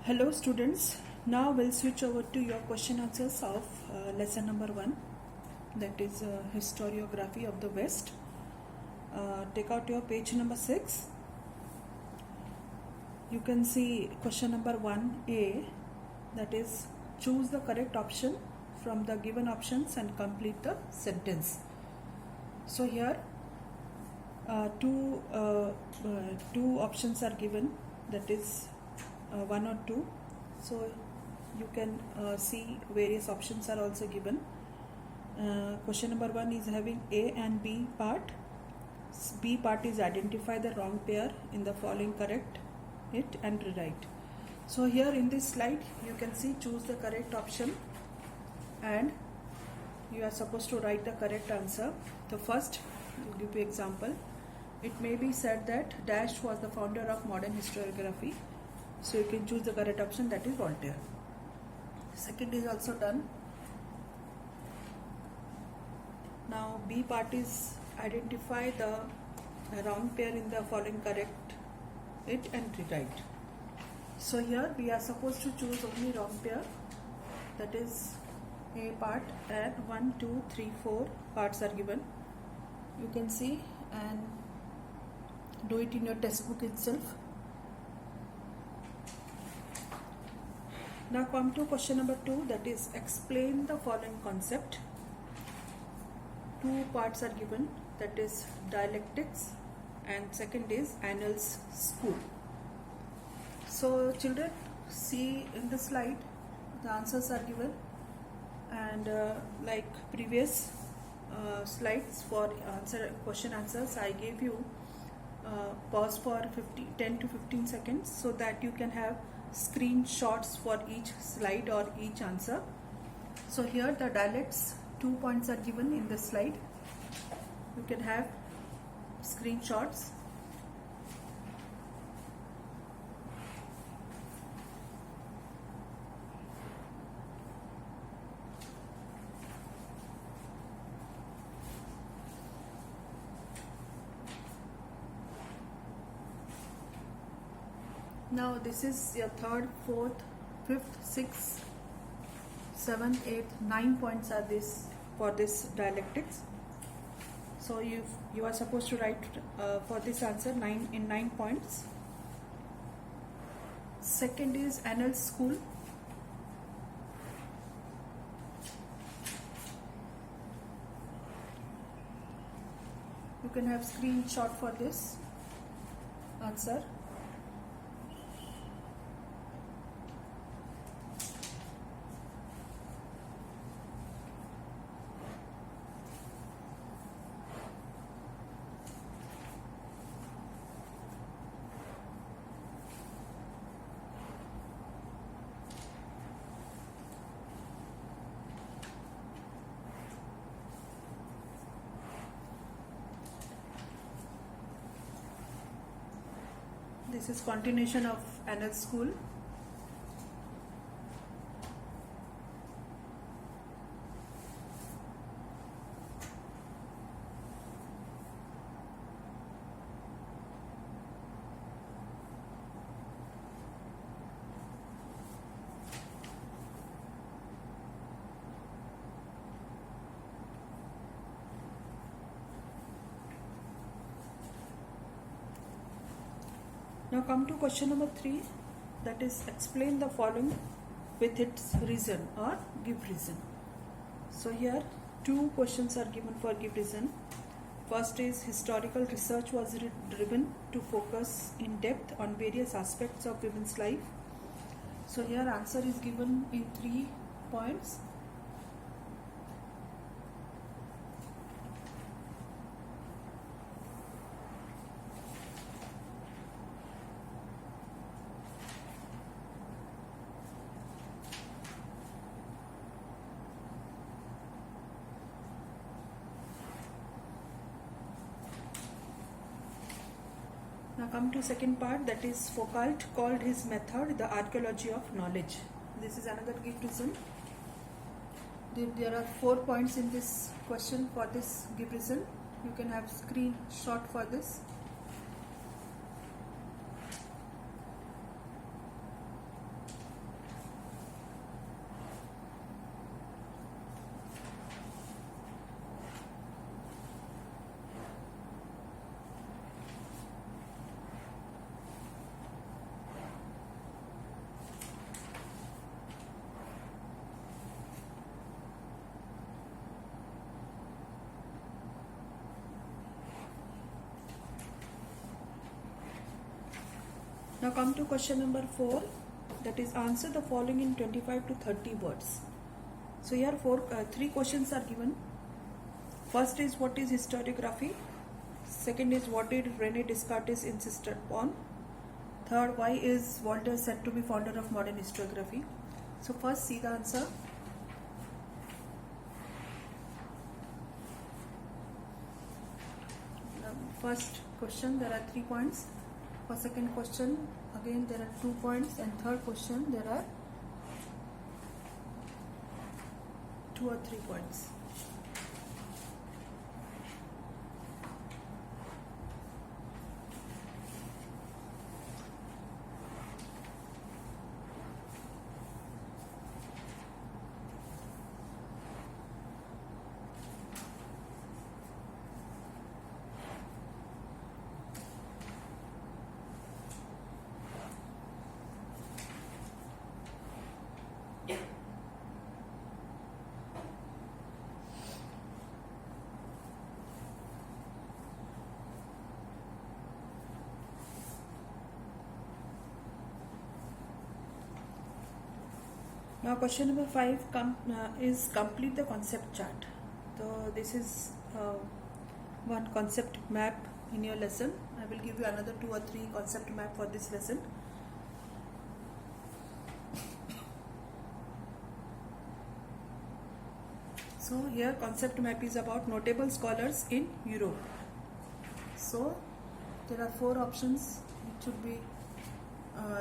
Hello students, now we'll switch over to your question answers of lesson number 1, that is historiography of the West. Take out your page number 6. You can see question number 1A, that is choose the correct option from the given options and complete the sentence. So here two options are given, that is 1 or 2. So you can see various options are also given. Question number 1 is having A and B part. B part is identify the wrong pair in the following, correct it and rewrite. So here in this slide you can see choose the correct option and you are supposed to write the correct answer. The first, I'll give you example. It may be said that Dash was the founder of modern historiography. So you can choose the correct option, that is Voltaire. Second is also done. Now B part is identify the wrong pair in the following, correct it and rewrite. So here we are supposed to choose only wrong pair, that is A part, and 1, 2, 3, 4 parts are given. You can see and do it in your textbook itself. Now come to question number 2, that is explain the following concept. 2 parts are given, that is dialectics and second is Annals School. So children, see in the slide the answers are given, and like previous slides for question answers, I gave you pause for 10 to 15 seconds so that you can have screenshots for each slide or each answer. So here the dialects 2 points are given in the slide. You can have screenshots. Now this is your 3rd, 4th, 5th, 6th, 7th, 8th, 9 points are this for this dialectics. So you are supposed to write for this answer 9 points. Second is Annals School. You can have screenshot for this answer. This is continuation of Annals School. Now come to question number 3, that is explain the following with its reason or give reason. So here 2 questions are given for give reason. First is historical research was driven to focus in depth on various aspects of women's life. So here answer is given in 3 points. Now come to second part, that is Foucault called his method the archaeology of knowledge. This is another give reason. There are 4 points in this question for this give reason. You can have screenshot for this. Now come to question number 4, that is answer the following in 25 to 30 words. So here three questions are given. First is what is historiography? Second is what did Rene Descartes insist upon? Third, why is Voltaire said to be founder of modern historiography? So first see the answer. First question, there are 3 points. For second question, again there are 2 points, and third question there are 2 or 3 points. Now question number 5 is complete the concept chart. So this is one concept map in your lesson. I will give you another 2 or 3 concept map for this lesson. So here concept map is about notable scholars in Europe. So there are 4 options which should be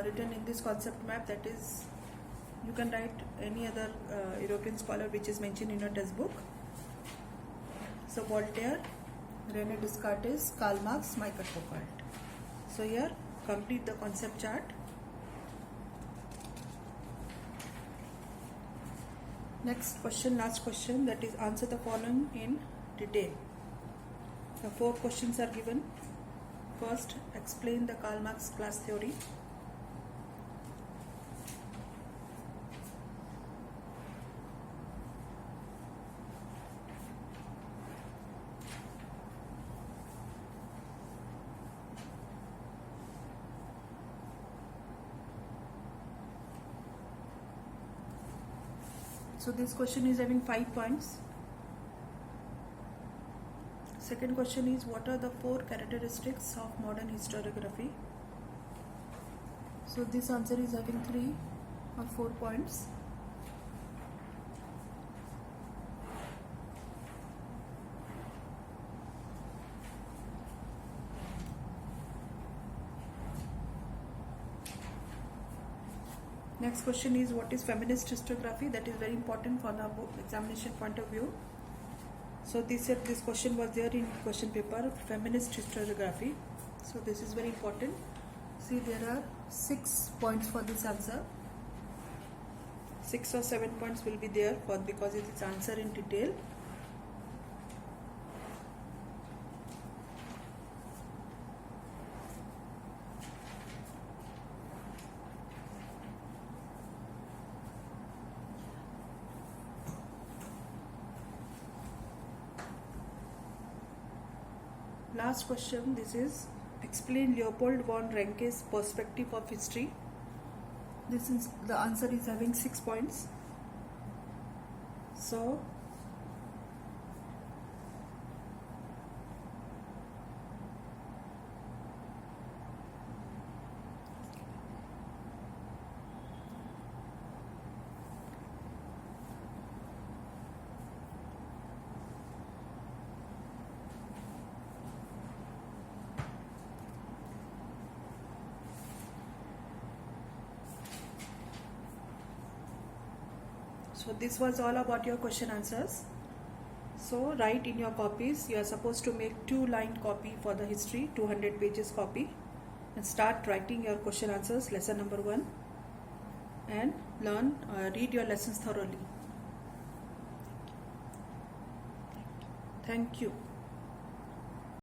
written in this concept map, that is you can write any other European scholar which is mentioned in your textbook. So Voltaire, Rene Descartes, Karl Marx, Michael Foucault. So here complete the concept chart. Next question, last question, that is answer the following in detail. The 4 questions are given. First, explain the Karl Marx class theory. So this question is having 5 points. Second question is what are the 4 characteristics of modern historiography? So this answer is having 3 or 4 points. Next question is what is feminist historiography? That is very important for the examination point of view. So this question was there in question paper, feminist historiography. So this is very important. See, there are 6 points for this answer. 6 or 7 points will be there because it is answer in detail. Last question, this is explain Leopold von Ranke's perspective of history. This is the answer is having 6 points. So this was all about your question answers. So write in your copies. You are supposed to make 2-line copy for the history, 200 pages copy, and start writing your question answers, lesson number 1, and read your lessons thoroughly. Thank you.